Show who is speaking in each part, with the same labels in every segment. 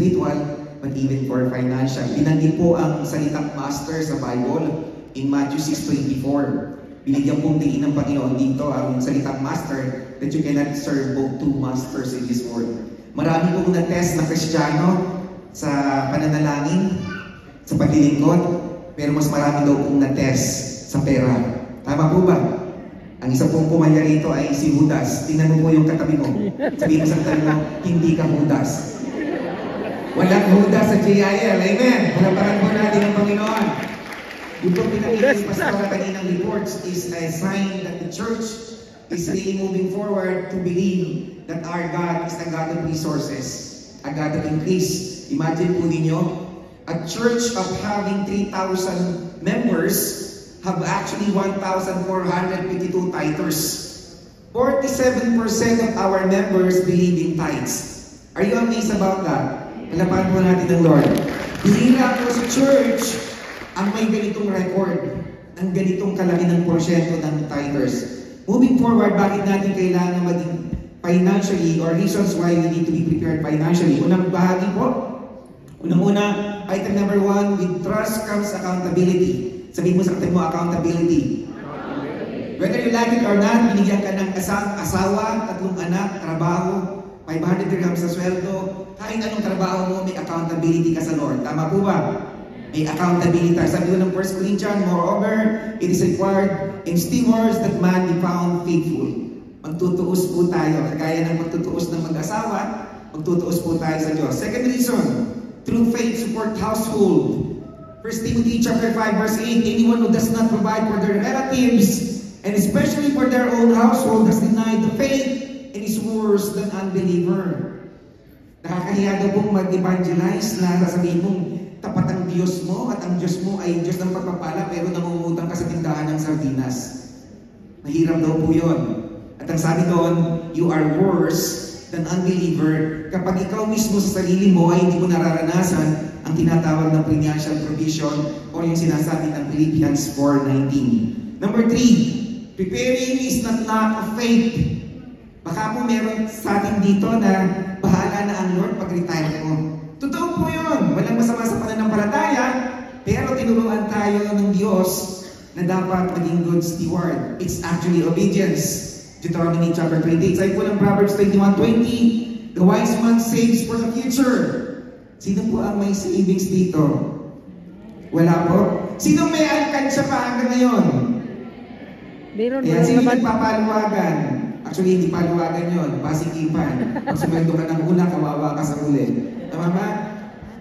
Speaker 1: spiritual, but even for financial. Binanggit po ang salitang master sa Bible in Matthew 6:24. Binigyan pong tingin ng Panginoon dito ang salitang master, that you cannot serve both two masters in this world. Marami pong na-test na Kristiyano sa pananalangin, sa paglilingkod, pero mas marami daw pong na-test sa pera. Tama po ba? Ang isa pong pumaya rito ay si Judas. Tingnan mo po yung katabi mo. Sabihin mo sa katabi mo, hindi ka Judas. Walang Judas sa JIL. Amen. Palapakan po natin ang Panginoon. Yung po pinakita yung pastor kaninang reports is a sign that the church is really moving forward to believe that our God is a God of resources, a God of increase. Imagine po ninyo, a church of having 3,000 members have actually 1,452 tithers. 47% of our members believe in tithes. Are you amazed about that? Palapakan po natin ng Lord. Bihira po sa church ang may ganitong record, ang ganitong kalaki ng porsyento ng tithers. Moving forward, bakit natin kailangan maging financially, or reasons why we need to be prepared financially? Unang bahagi po, unang-una, item number 1, with trust comes accountability. Sabihin mo sa katabi mo, accountability. Whether you like it or not, binigyan ka ng asawa, 3 anak, trabaho, 500 dirhams sa sweldo, kahit anong trabaho mo, may accountability ka sa Lord. Tama po ba? May accountability. Sabi ko ng 1 Corinthians, moreover, it is required in stewards that man be found faithful. Magtutuos po tayo. Kagaya ng magtutuos ng mag-asawa, magtutuos po tayo sa Diyos. Second reason, through faith support household. 1 Timothy chapter 5 verse 8, anyone who does not provide for their relatives, and especially for their own household, has denied the faith and is worse than unbeliever. Nakakahiya daw pong mag-evangelize na sasabihin mong tapat ang Diyos mo at ang Diyos mo ay Diyos ng pagpapala pero namumutang ka sa tindahan ng sardinas. Mahirap daw po yun. At ang sabi doon, you are worse than unbeliever kapag ikaw mismo sa sarili mo ay hindi mo nararanasan ang tinatawag na financial provision o yung sinasabi ng Philippians 4:19. Number 3, preparing is not lack of faith. Baka po meron sa atin dito na bahala na ang Lord pag-retire mo. Totoo po yun. Walang masama sa pananampalataya, pero tinuruan tayo ng Diyos na dapat maging good steward. It's actually obedience. Deuteronomy chapter 28. Sabi po ng Proverbs 21:20, the wise man saves for the future. Sino po ang may savings dito? Wala po? Sino may alkansya pa hanggang ngayon? Kaya sino nagpapaluwagan? Actually, hindi paluwagan yun. Pasikipan. Pag sumendo ka ng una, kawawa ka sa uli. Tama ba?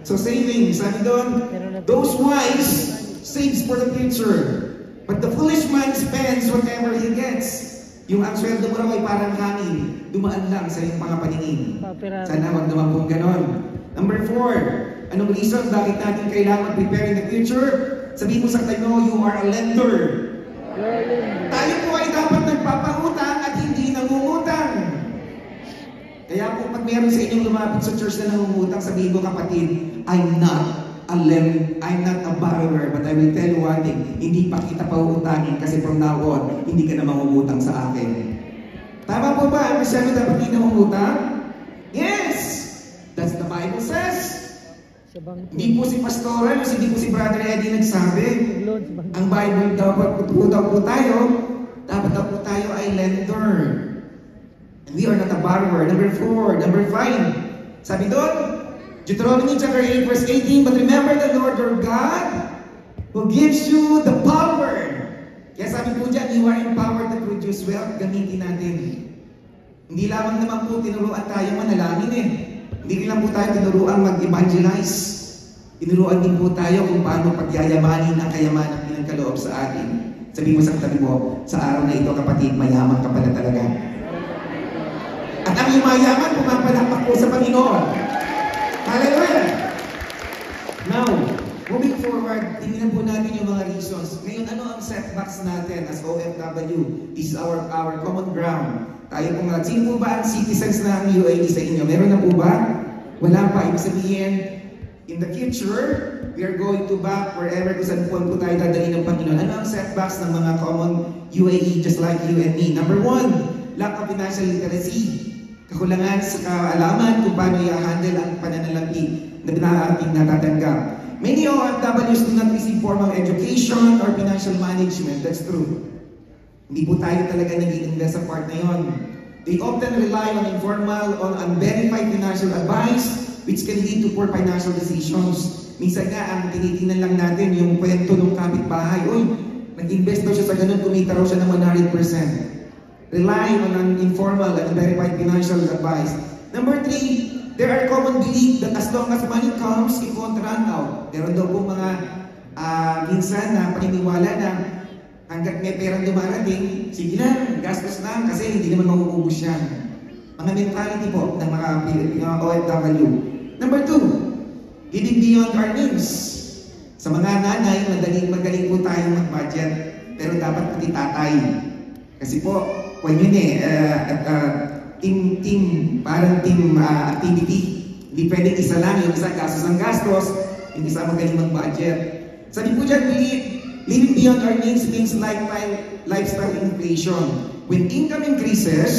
Speaker 1: So saving, sabi doon, those wise saves for the future. But the foolish man spends whatever he gets. Yung ang sweldo mo raw ay parang hangin, dumaan lang sa iyong mga paningin. Sana wag naman pong ganon. Number 4, anong reason bakit natin kailangan prepare in the future? Sabihin mo sa kanya, you are a lender. Tayo po ay dapat nagpapangutang at hindi nangungutang. Kaya po pag meron sa inyong lumapit sa church na nangungutang, sabihin ko kapatid, I'm not a borrower, but I will tell you one thing, hindi pa kita pauutangin kasi from now on, hindi ka na mangungutang sa akin. Tama po ba? Masyado dapat hindi mangungutang? Yes! That's the Bible says. Hindi po si Pastoran, hindi po si Brother Eddie nagsabi. Ang Bible dapat po tayo, dapat po tayo ay lender. And we are not a borrower. Number 4, number 5. Sabi doon, Deuteronomy chapter 8 verse 18, but remember the Lord your God who gives you the power. Kaya sabi po dyan, you are empowered to produce wealth. Gamitin natin. Hindi lamang naman po tinuruan tayo manalangin eh. Hindi lang po tayo tinuruan mag-evangelize. Tinuruan din po tayo kung paano pagyayamanin ang kayamanan ng kaloob sa atin. Sabi mo sa katabi mo, sa araw na ito kapatid, mayaman ka pala talaga. At ang yumayaman, pumapalakpak po sa Panginoon. Hallelujah! Now, moving forward, tingnan po natin yung mga reasons. Ngayon, ano ang setbacks natin as OFW? This is our common ground. Tayo po nga, sino po ba ang citizens ng UAE sa inyo? Meron na po ba? Wala pa. Ibig sabihin, in the future, we are going to back wherever kung saan po tayo dadalhin ng Panginoon. Ano ang setbacks ng mga common UAE just like you and me? Number 1, lack of financial literacy. kakulangan sa kaalaman kung paano i-handle ang pananalapi na ating natatanggap. Many OFWs do not receive formal education or financial management. That's true. Hindi po tayo talaga nag-i-invest sa part na yon. They often rely on informal or unverified financial advice which can lead to poor financial decisions. Minsan nga, ang tinitingnan lang natin yung kwento ng kapitbahay. Uy, nag-invest daw siya sa ganun, kumita raw siya ng 100%. Rely on an informal and verified financial advice. Number 3, there are common belief that as long as money comes, it won't run out. Meron daw po mga minsan na paniniwala na hanggat may perang dumarating, sige lang, gastos lang kasi hindi naman mauubos yan. Mga mentality po ng mga OFW. Number 2, giving beyond our means. Sa mga nanay, magaling po tayong mag-budget, pero dapat pati tatay. Kasi po, kung yun parang team activity. Hindi pwedeng isa lang, yung isa gastos ng gastos, yung isa magaling mag-budget. Sabi po dyan, living beyond our means means lifestyle inflation. When income increases,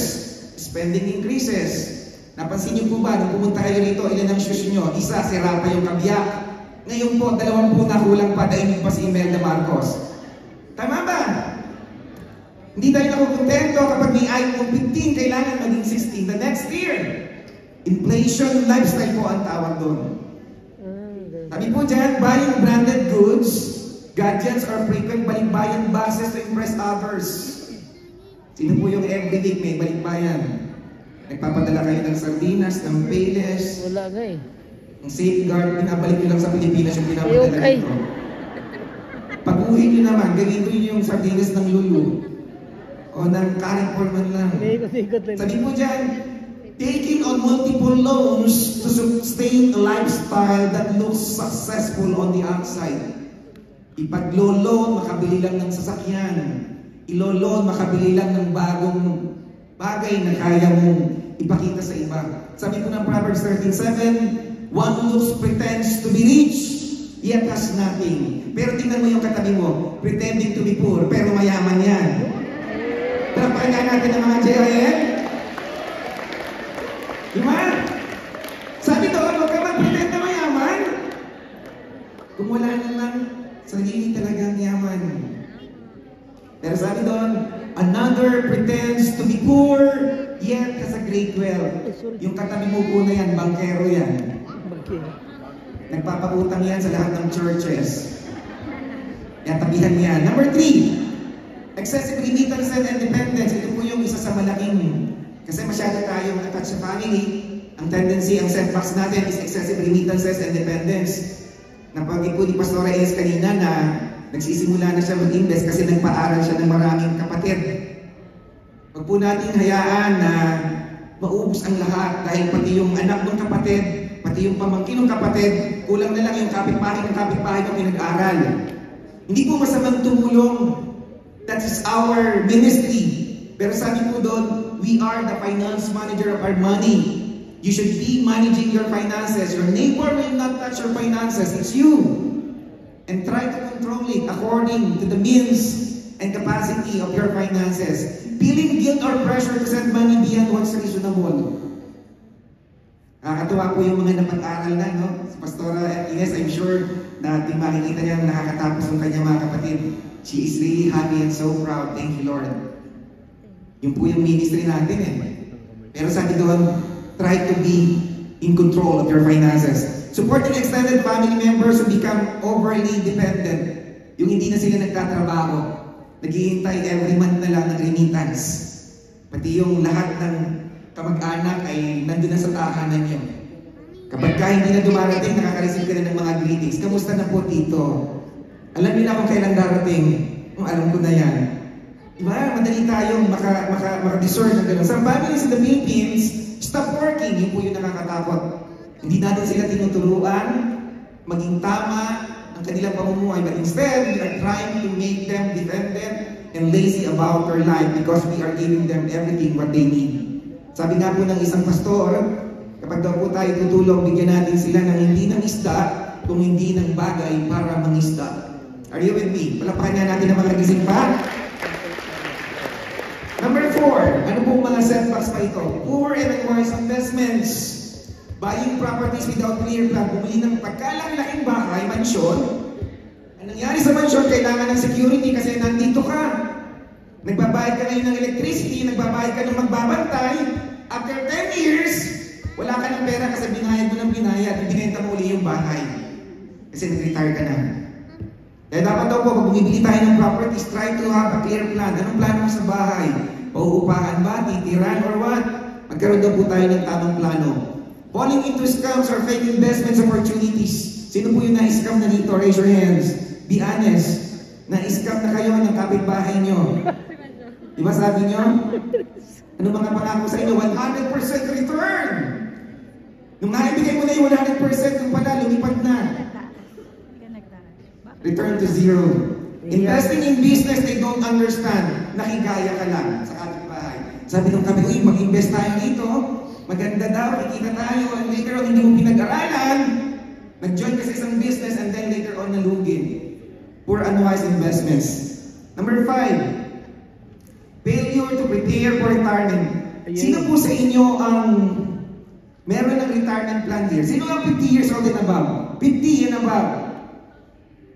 Speaker 1: spending increases. Napansin niyo po ba, nung pumunta kayo rito, ilan ang shoes nyo? Isa, sira pa yung kabyak. Ngayon po, 20 na kulang pa, daimig pa si Imelda Marcos. Tama ba? Hindi tayo nakukontento kapag may iPhone 15, kailangan maging 16 the next year. Inflation lifestyle po ang tawag doon. Sabi po dyan, buying branded goods, gadgets, or frequent balikbayan buses to impress others. Sino po yung everyday may balikbayan? Nagpapadala kayo ng sardinas, ng Payless.
Speaker 2: Wala nga eh.
Speaker 1: Ang safeguard, pinabalik nyo lang sa Pilipinas yung pinapadala nito. Pag-uwi nyo naman, ganito yung sardinas ng Lulu. O ng Carrefour man lang. Sabi po dyan, taking on multiple loans to sustain a lifestyle that looks successful on the outside. Ipag-loan, makabili lang ng sasakyan. Ilo-loan, makabili lang ng bagong bagay na kaya mong ipakita sa iba. Sabi po ng Proverbs 13:7, one who pretends to be rich, yet has nothing. Pero tingnan mo yung katabi mo, pretending to be poor, pero mayaman yan. Palapakan natin ang mga JRN. Diba? Sabi doon, huwag ka mag-pretend na mayaman. Kung wala naman, sarili talagang yaman. Pero sabi doon, another pretends to be poor, yet has a great wealth. Yung katabi mo po na yan, bankero yan. Nagpapakutang yan sa lahat ng churches. Kaya tabihan yan. Number 3, excessive remittance and independence. Ito po yung isa sa malaking, kasi masyado tayong attached sa family. Ang tendency, ang setbacks natin is excessive remittances and dependence. Napagin po ni Pastora Es kanina na nagsisimula na siya mag-invest kasi nagpaaral siya ng maraming kapatid. Huwag po natin hayaan na maubos ang lahat dahil pati yung anak ng kapatid, pati yung pamangkin ng kapatid, kulang na lang yung kapitbahay ng kapitbahay na pinag-aaral. Hindi po masamang tumulong. That is our ministry. Pero sabi po doon, we are the finance manager of our money. You should be managing your finances. Your neighbor will not touch your finances. It's you. And try to control it according to the means and capacity of your finances. Feeling guilt or pressure to send money beyond what's reasonable. Nakakatuwa po yung mga napag-aral na, no? Si Pastora Ines, I'm sure na makikita niya nakakatapos ng kanyang mga kapatid. She is really happy and so proud. Thank you, Lord. Yung po yung ministry natin eh. Pero sabi doon, try to be in control of your finances. Supporting extended family members who become overly dependent. Yung hindi na sila nagtatrabaho. Naghihintay every month na lang ng remittance. Pati yung lahat ng kamag-anak ay nandun na sa tahanan niyo. Kapag hindi na dumarating, nakaka-receive ka na ng mga greetings. Kamusta na po, Tito? Alam nila kung kailan darating. Alam ko na yan. Diba? Madali tayong maka-discern ng gano'n. Some families in the Philippines, stop working. Yun po yung nakakatakot. Hindi natin sila tinuturuan, maging tama ang kanilang pamumuhay. But instead, we are trying to make them dependent and lazy about their life because we are giving them everything what they need. Sabi nga po ng isang pastor, kapag daw po tayo tutulong, bigyan natin sila ng hindi ng isda, kung hindi ng bagay para mangisda. Are you with me? Palapakan nga natin ang mga gising pa. Number 4, 4, ano pong mga setbacks pa ito? Poor and unwise investments. Buying properties without clear plan. Bumili ng pagkalalaking bahay, mansyon. Ang nangyari sa mansyon, kailangan ng security kasi nandito ka. Nagbabayad ka ngayon ng electricity, nagbabayad ka ng magbabantay. After 10 years, wala ka ng pera kasi binayad mo ng binayad. Ibinenta mo uli yung bahay. Kasi nag-retire ka na. Kaya dapat daw po, pag bumibili tayo ng properties, try to have a clear plan. Anong plano mo sa bahay? Pauupahan ba? Titiran or what? Magkaroon daw po tayo ng tamang plano. Falling into scams or fake investments opportunities. Sino po yung na-scam na dito? Raise your hands. Be honest. Na-scam na kayo ng kapitbahay nyo. Di ba sabi nyo? Ano mga pangako sa inyo? 100% return! Nung naibigay mo na yung 100%, yung pala, lumipad na. Return to zero. Investing in business they don't understand. Nakigaya ka lang sa kapitbahay. Sabi nung kami, uy, mag-invest tayo dito. Maganda daw, kikita tayo. And later on, hindi mo pinag-aralan. Nag-join ka sa isang business and then later on, nalugin. Poor unwise investments. Number 5, failure to prepare for retirement. Sino po sa inyo ang meron ng retirement plan here? Sino ang 50 years old and above? 50 and above.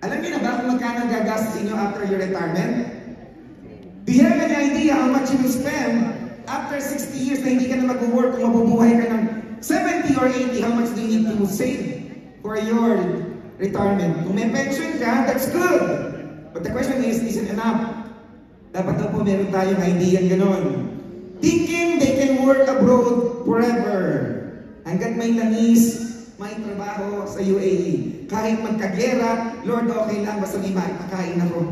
Speaker 1: Alam niyo na ba kung magkano gagastos inyo after your retirement? Do you have any idea how much you will spend after 60 years na hindi ka na mag-work kung mabubuhay ka ng 70 or 80? How much do you need to save for your retirement? Kung may pension ka, that's good. But the question is it enough? Dapat daw po meron tayong idea ganon. Thinking they can work abroad forever. Hanggat may langis, may trabaho sa UAE. Kahit magkagera, Lord, okay lang, basta may makakain ako.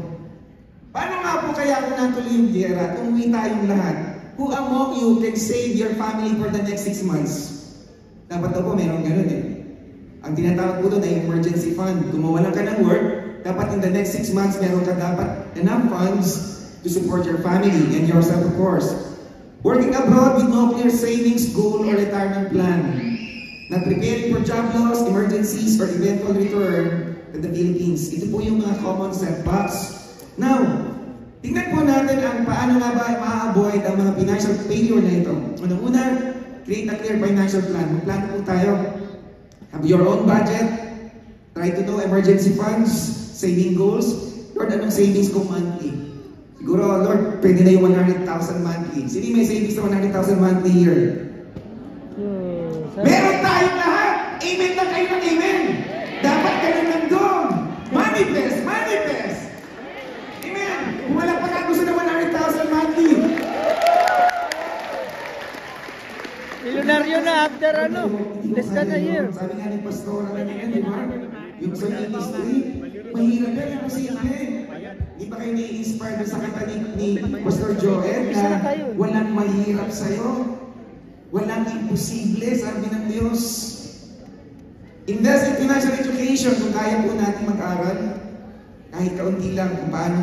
Speaker 1: Paano nga po kaya kung natuloy yung gera, kung uwi tayong lahat? Who among you can save your family for the next 6 months? Dapat daw po meron ganon eh. Ang tinatawag po doon ay emergency fund. Kung mawalan ka ng work, dapat in the next 6 months, meron ka dapat enough funds to support your family and yourself, of course. Working abroad with no clear savings goal or retirement plan. Not preparing for job loss, emergencies, or eventual return to the Philippines. Ito po yung mga common setbacks. Now, tingnan po natin ang paano nga ba ma-avoid ang mga financial failure na ito. Unang-una, create a clear financial plan. Magplano po tayo. Have your own budget. Try to know emergency funds, saving goals. Lord, anong savings ko monthly? Siguro, Lord, pwede na yung 100,000 monthly. Sino may savings na 100,000 monthly year? Meron tayong lahat! Amen na kayo ng amen! Dapat ka na nandun! Manifest! Manifest! Amen! Kung wala pa ka gusto na 100,000 monthly.
Speaker 2: Milyonaryo na after ano? Less than a year.
Speaker 1: Sabi nga ni Pastor, ano yan, di ba? Yung sa ministry, mahirap yan, yung simple. Di ba kayo nai-inspire sa kanta ni Pastor Joel na walang mahirap sa'yo? Walang imposible, sabi ng Diyos. Invest in financial education kung kaya po natin mag-aral. Kahit kaunti lang kung paano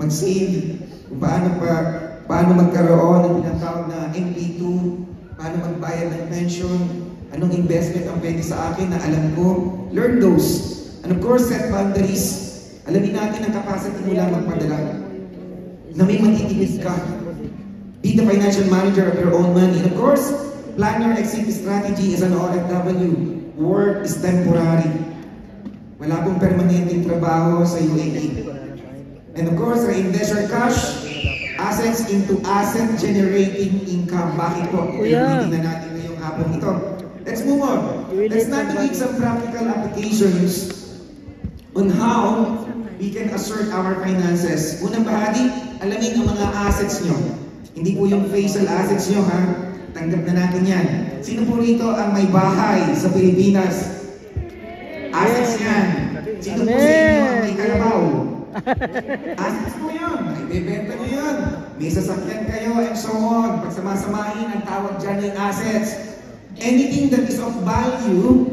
Speaker 1: mag-save, kung paano magkaroon ng tinatawag na MP2, paano magbayad ng pension, anong investment ang pwede sa akin na alam ko. Learn those. And of course, set boundaries. Alamin natin ang capacity mo lang magpadala. Na may matitipid ka. Be the financial manager of your own money. And of course, plan your exit strategy as an OFW. Work is temporary. Wala pong permanenteng trabaho sa UAE. And of course, reinvest your cash assets into asset-generating income. Bakit po? Tingnan na natin ngayong hapon ito. Let's move on. Let's navigate some practical applications on how we can assert our finances. Unang bahagi, alamin ang mga assets nyo. Hindi po yung facial assets nyo, ha? Tanggap na natin yan. Sino po rito ang may bahay sa Pilipinas? Assets yan. Sino po sa inyo ang may kalabaw? Assets mo yun. Ibebenta nyo yun. May sasakyan kayo and so on. Pag samasamahin, ang tawag dyan ng assets. Anything that is of value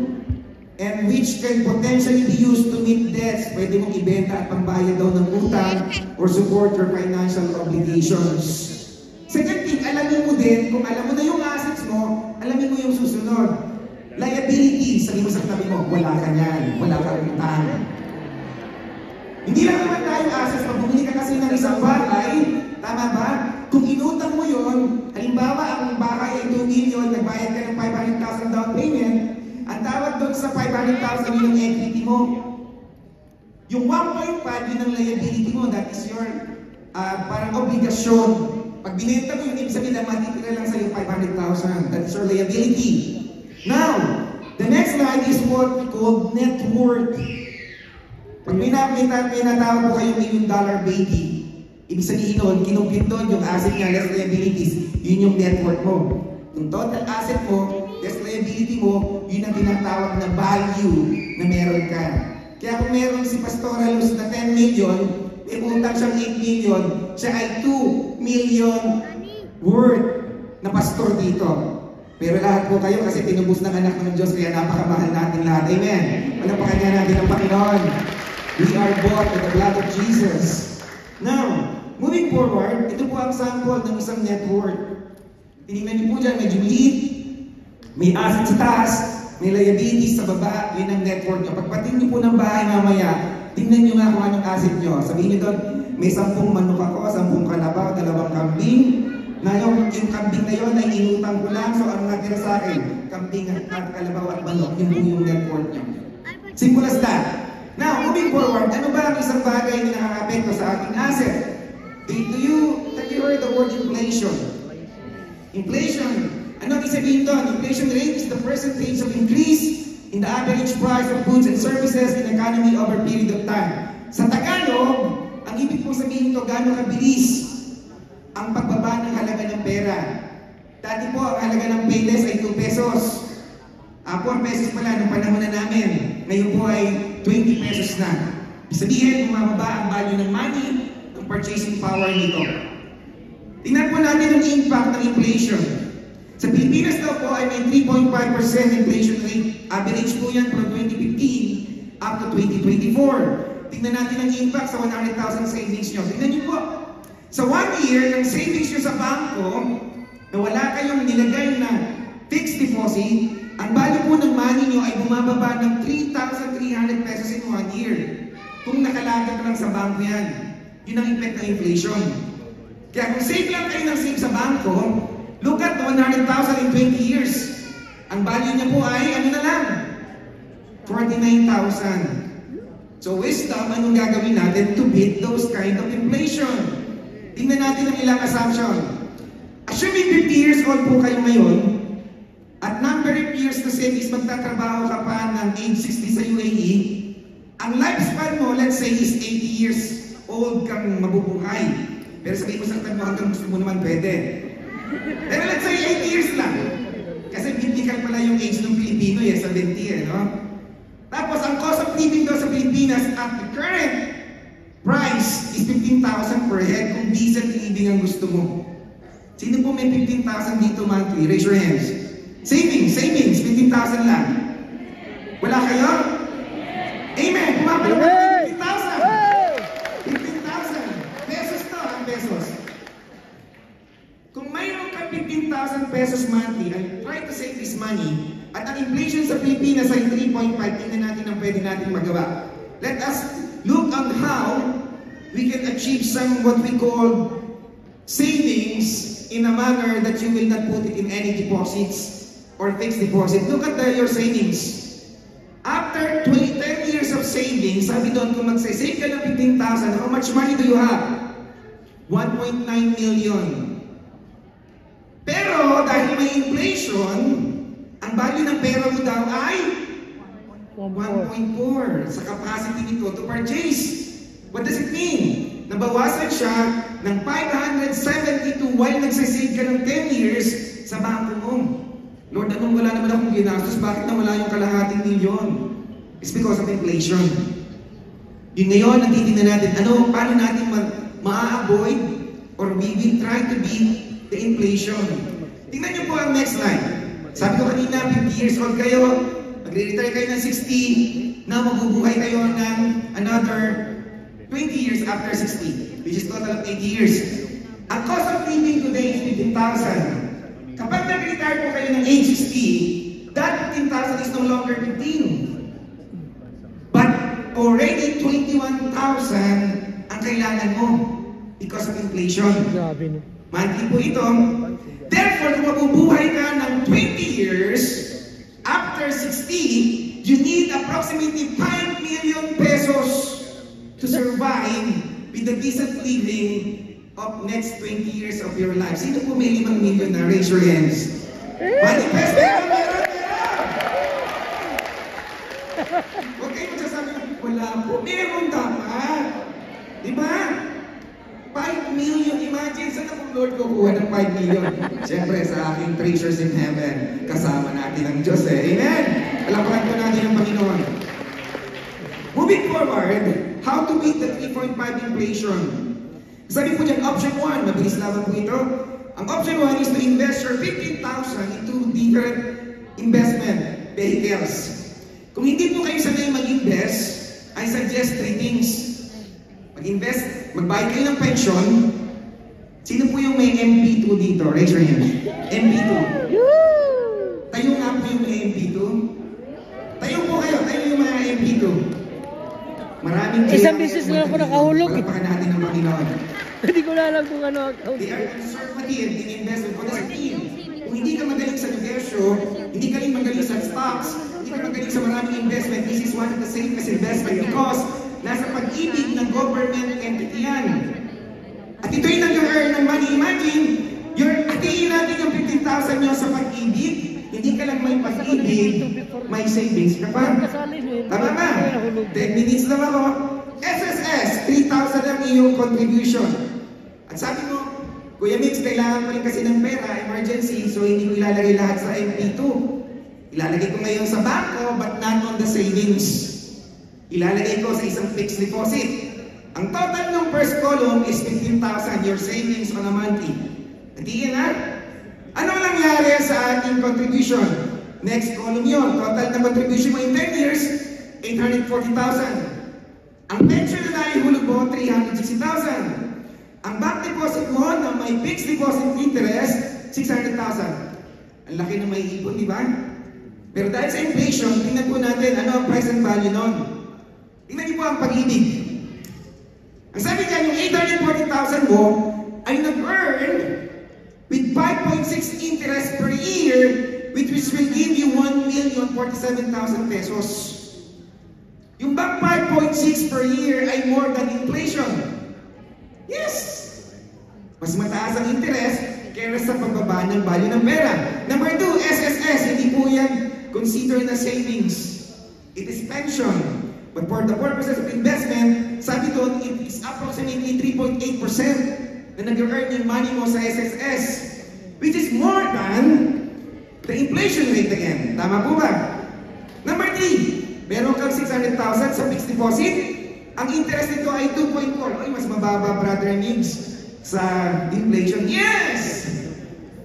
Speaker 1: and which can potentially be used to meet debts, pwede mong ibenta at pambayad daw ng utang or support your financial obligations. Second thing, alamin mo din, kung alam mo na yung assets mo, alamin mo yung susunod. Liability, sabi mo sa tabi mo, wala ka yan, wala kang utang. Hindi lang naman tayong assets, pag bumili ka kasi ng isang bahay, tama ba? kung inutang mo yun, halimbawa ang bahay ay 2 million, nagbayad ka ng 500,000 down payment, ang tawag doon sa 500,000 yun ang equity mo. Yung 1.5 yun ang liability mo, that is your parang obligasyon. Pag binenta mo yun, ibig sabihin na matitira lang sa'yo 500,000. That is your liability. Now, the next line is what we call net worth. Pag may natawag po kayong $1 million baby, ibig sabihin nun, kinumpit doon yung asset niya, less liabilities, yun yung net worth mo. Yung total asset mo, less liability mo, yun ang tinatawag na value na meron ka. Kaya kung meron si Pastor Luz na 10 million, may utang siyang 8 million, siya ay 2 million worth na pastor dito. Pero lahat po kayo kasi tinubos ng anak ng Diyos, kaya napakamahal natin lahat. Amen. Panampakan niya natin ang Panginoon. We are bought with the blood of Jesus. Now, moving forward, ito po ang sample ng isang net worth. Tinignan niyo po dyan, medyo maliit, may asset sa taas, may liabilities sa baba, yun ang net worth nyo. Pagpating niyo po ng bahay mamaya, tingnan niyo nga kung anong asset nyo. Sabihin niyo doon, may 10 manok ako, 10 kalabaw, 2 kambing, na yung kambing na yun ay inutang ko lang, so ano natira sa akin? Kambing at kalabaw at manok, yun po yung net worth nyo. Simple as that. Now, moving forward, ano ba ang isang bagay na nakakapekto sa ating asset? Have you heard the word inflation? Inflation. Ano ang sabihin doon? Inflation rate is the percentage of increase in the average price of goods and services in the economy over a period of time. Sa Tagalog, ang ibig pong sabihin ito, gano'ng kabilis ang pagbaba ng halaga ng pera. Dati po, ang halaga ng payless ay 2 pesos. 4 pesos pala nung panahon na namin. Ngayon po ay 20 pesos na. Sabihin, bumababa ang value ng money, ang purchasing power nito. Tingnan po natin ang impact ng inflation. Sa Pilipinas daw po ay may 3.5% inflation rate. Average po yan from 2015 up to 2024. Tingnan natin ang impact sa 100,000 savings nyo. Tingnan nyo po. Sa 1 year, ng savings nyo sa bangko, na wala kayong nilagay na fixed deposit, ang value po ng money nyo ay bumababa ng 3,300 pesos in 1 year. Kung nakalagay lang sa bangko yan, yun ang effect ng inflation. Kaya kung save lang kayo ng save sa bangko, look at 100,000 in 20 years. Ang value niya po ay, ano na lang? 49,000. So wisdom, anong gagawin natin to beat those kind of inflation? Tingnan natin ang ilang assumption. Assuming 50 years old po kayo ngayon, at number of years to save is magtatrabaho ka pa ng age 60 sa UAE, ang lifespan mo, let's say, is 80 years old kang mabubuhay. Pero sabihin mo sa mo hanggang gusto mo naman pwede. Pero let's say 80 years lang. Kasi biblical pala yung age ng Pilipino, 70 no? Tapos ang cost of living daw sa Pilipinas at the current price is 15,000 per head kung decent living ang gusto mo. Sino po may 15,000 dito monthly? Raise your hands. Savings, 15,000 lang. Wala kayo? Amen! Pumapala mo 15,000! 15,000 pesos to, ang pesos. Kung mayroon ka 15,000 pesos monthly, and try to save this money, at ang inflation sa Pilipinas ay 3.5, tingnan natin ang pwede natin magawa. Let us look on how we can achieve some what we call savings in a manner that you will not put it in any deposits or fixed deposit. Look at your savings. After 10 years of savings, sabi doon kung magsasave ka ng 15,000, how much money do you have? 1.9 million. Pero dahil may inflation, ang value ng pera mo daw ay 1.4 sa capacity nito to purchase. What does it mean? Nabawasan siya ng 572 while nagsasave ka ng 10 years sa bangko mo. Lord, anong wala naman akong ginastos? Bakit nawala yung kalahating milyon? It's because of inflation. Yun ngayon, natitignan natin, paano natin ma-avoid or we will try to beat the inflation. Tingnan niyo po ang next slide. Sabi ko kanina, 50 years old kayo, magre-retire kayo ng 60, na mabubuhay kayo ng another 20 years after 60, which is total of 80 years. Ang cost of living today is 15,000. Kapag nag-retire po kayo ng age 60, that 15,000 is no longer 15. But already 21,000 ang kailangan mo because of inflation. Monthly po ito. Therefore, kung mabubuhay ka ng 20 years, after 60, you need approximately 5 million pesos to survive with the decent living of next 20 years of your life. Sino po may 5 million na? Raise your hands. Manifest na meron. Huwag kayo magsasabi na, wala po. Meron dapat. Diba? 5 million. Imagine, saan akong Lord kukuha ng 5 million? Siyempre, sa aking treasures in heaven, kasama natin ang Diyos eh. Amen? Palapakan po natin ang Panginoon. Moving forward, how to beat the 3.5 inflation? Sabi po dyan, option 1, mabilis lamang po ito. Ang option 1 is to invest your 15,000 into different investment vehicles. Kung hindi po kayo sanay mag-invest, I suggest 3 things. Mag-invest, magbayad kayo ng pension. Sino po yung may MP2 dito? Raise your hand. MP2. Tayo nga po yung may MP2. Tayo po kayo, tayo yung mga MP2. Maraming
Speaker 2: Isang beses na ako nakahulog.
Speaker 1: Palapakan natin ang Panginoon.
Speaker 2: Hindi ko na alam kung ano account.
Speaker 1: They are conservative in investment. What does it mean? Kung hindi ka magaling sa negosyo, hindi ka rin magaling sa stocks, hindi ka magaling sa maraming investment, this is one of the safest investment because nasa pag-ibig ng government entity yan. At ito yung nag-earn ng money. Imagine, hatiin natin yung 15,000 nyo sa pag-ibig, hindi ka lang may pag-ibig, may savings ka pa. Tama ba? 10 minutes lang ako. SSS, 3,000 ang iyong contribution. At sabi mo, Kuya Mix, kailangan mo rin kasi ng pera, emergency, so hindi ko ilalagay lahat sa MP2. Ilalagay ko ngayon sa bangko, but not on the savings. Ilalagay ko sa isang fixed deposit. Ang total ng first column is 15,000, your savings on a monthly. Natiin ha? Anong nangyari sa ating contribution? Next column yun. Total na contribution mo in 10 years, 840,000. Ang pension na naihulog mo, 360,000. Ang bank deposit mo na may fixed deposit interest, 600,000. Ang laki na may ipon, di ba? Pero dahil sa inflation, tingnan po natin ano ang present value nun. Tingnan niyo po ang pag-ibig. Ang sabi niya, yung 840,000 mo ay nag-earn with 5.6 interest per year, which will give you 1,047,000 pesos. Yung bank 5.6 per year ay more than inflation. Yes! Mas mataas ang interest kaya sa pagbaba ng value ng pera. Number 2, SSS. Hindi po yan considered na savings. It is pension. But for the purposes of investment, sabi doon, it is approximately 3.8% na nag-earn yung money mo sa SSS, which is more than the inflation rate again. Tama po ba? Number 3, meron kang 600,000 sa fixed deposit. Ang interest nito ay 2.4. Ay, mas mababa, Brother Nibs, sa inflation. Yes!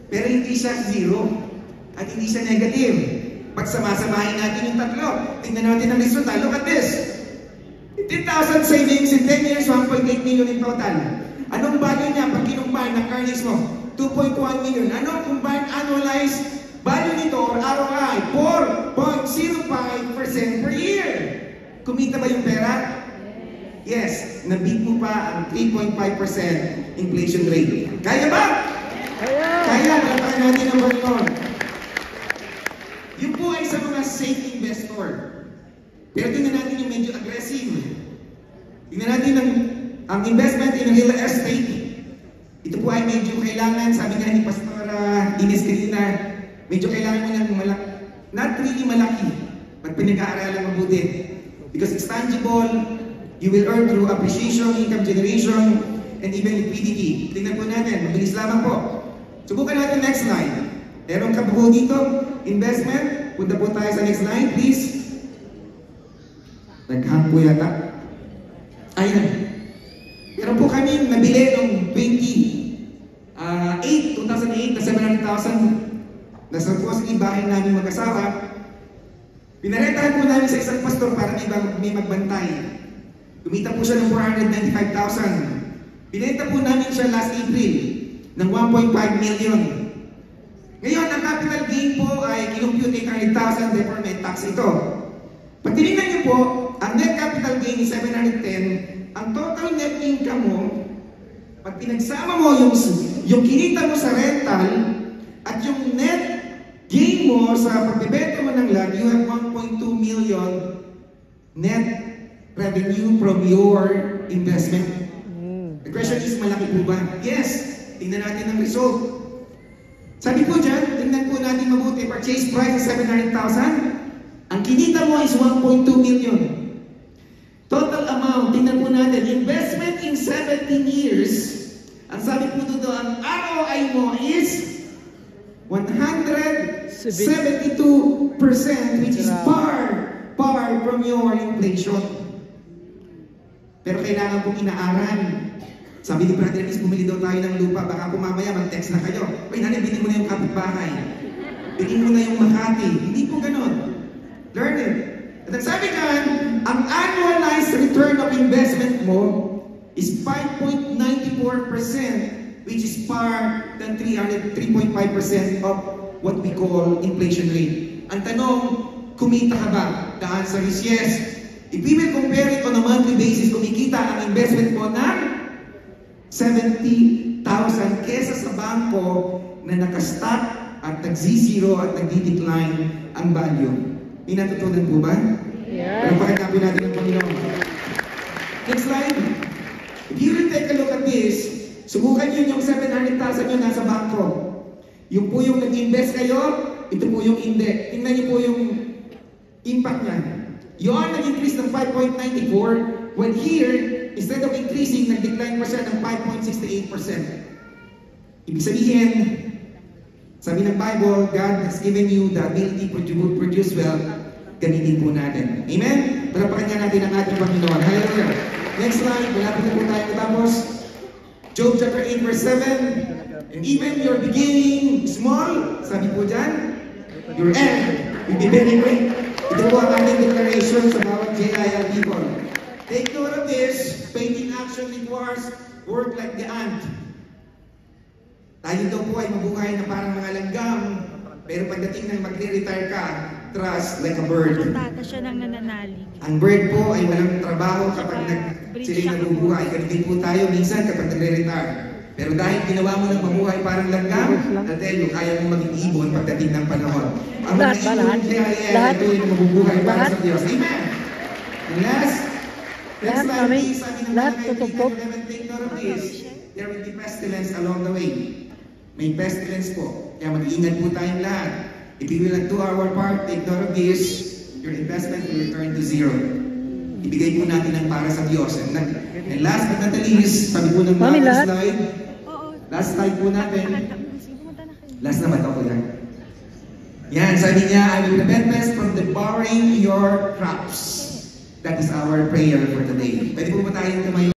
Speaker 1: Pero hindi siya zero. At hindi siya negative. Pag samasamahin natin yung tatlo, tingnan natin ang resulta. Look at this. 15,000 savings in 10 years, 1.8 million in total. Anong value niya pag kinumpare ng earnings mo? 2.1 million. Anong combined annualized value nito or ROI? 4.05% per year. Kumita ba yung pera? Yes. Nabit mo pa ang 3.5% inflation rate. Kaya ba?
Speaker 2: Kaya!
Speaker 1: Kaya, nalapakan natin ang Panginoon. Yun po ay sa mga safe investor. Pero tingnan natin yung medyo aggressive. Tingnan natin ang investment in real estate. Ito po ay medyo kailangan, sabi nga ni Pastor Ines Crina, medyo kailangan mo ng malaki, not really malaki, but pinag-aaralan mabuti. Because it's tangible, you will earn through appreciation, income generation, and even liquidity. Tingnan po natin, mabilis lamang po. Subukan natin next slide. Meron ka po dito, investment. Punta po tayo sa next slide, please. Nag-hang po yata. Ayan. Meron po kami nabili noong 2008 na 700,000 na sa supposedly bahay namin mag-asawa. Pinarentahan po namin sa isang pastor para may magbantay. Kumita po siya ng 495,000. Binenta po namin siya last April ng 1.5 million. Ngayon, ang capital gain po ay kinumpute 800,000, therefore may tax ito. Pag tinignan niyo po, ang net capital gain is 710, ang total net income mo, pag pinagsama mo yung yung kinita mo sa rental at yung net gain mo sa pagbebenta mo ng land, you have 1.2 million net revenue from your investment. The question is, malaki po ba? Yes. Tingnan natin ang result. Sabi po dyan, tingnan po natin mabuti, purchase price is 700,000. Ang kinita mo is 1.2 million. Total amount, tingnan po natin, investment in 17 years, ang sabi po dito, ang ROI mo is 172%, which is far from your inflation. Pero kailangan pong inaaral. Sabi ni Brother Miss, bumili daw tayo ng lupa, baka po mamaya mag-text na kayo. Uy, nanay, bilhin mo na yung kapitbahay. Bilhin mo na yung Makati. Hindi po ganon. Learn it. At ang sabi dyan, ang annualized return of investment mo is 5.94%, which is far than 3.5% of what we call inflation rate. Ang tanong, kumita ka ba? The answer is yes. If we will compare it on a monthly basis, kumikita ang investment mo na 70,000 kesa sa bangko na nakastock at nagzi-zero at nagdi-decline ang value. May natutunan po ba?
Speaker 2: Yeah.
Speaker 1: Pero pakita po natin ang Panginoon. Next slide. If you will take a look at this, subukan nyo yung 700,000 nyo nasa bangko. Yung po yung nag-invest kayo, ito po yung hindi. Tingnan nyo po yung impact niya. Yun nag-increase ng 5.94, when here, instead of increasing, nag-decline pa siya ng 5.68%. Ibig sabihin, sabi ng Bible, God has given you the ability to produce wealth. Gamitin po natin. Amen? Palapakan nga natin ang ating Panginoon. Hallelujah. Next slide. Malapit na po tayo matapos. Job chapter 8 verse 7. And even your beginning small, sabi po dyan, your end will be very great. Ito po ang ating declaration sa bawat JIL people. Take note of this. Faith in action requires work like the ant. Tayo daw po ay mabuhay na parang mga langgam, pero pagdating ng magre-retire ka, trust like a bird.
Speaker 3: Natata siya ng nananalig.
Speaker 1: Ang bird po ay walang trabaho kapag sila'y nabubuhay. Ganun din po tayo minsan kapag nagre-retire. Pero dahil ginawa mo ng mabuhay parang langgam, I tell you, kaya mo maging ibon pagdating ng panahon. Ang mga ibon, kaya ito yung mabubuhay para sa Diyos. Amen! And last, next slide please, sabi ng mga kaibigan, take note of this, there will be pestilence along the way. May pestilence po. Kaya mag-iingat po tayong lahat. If we will not do our part, take note of this, your investment will return to zero. Ibigay po natin ang para sa Diyos. And last but not the least, sabi po ng last slide, last slide po natin, last naman ako yan. Yan, sabi niya, I will prevent pest from devouring your crops. That is our prayer for today. Pwede po ba tayong tumayo?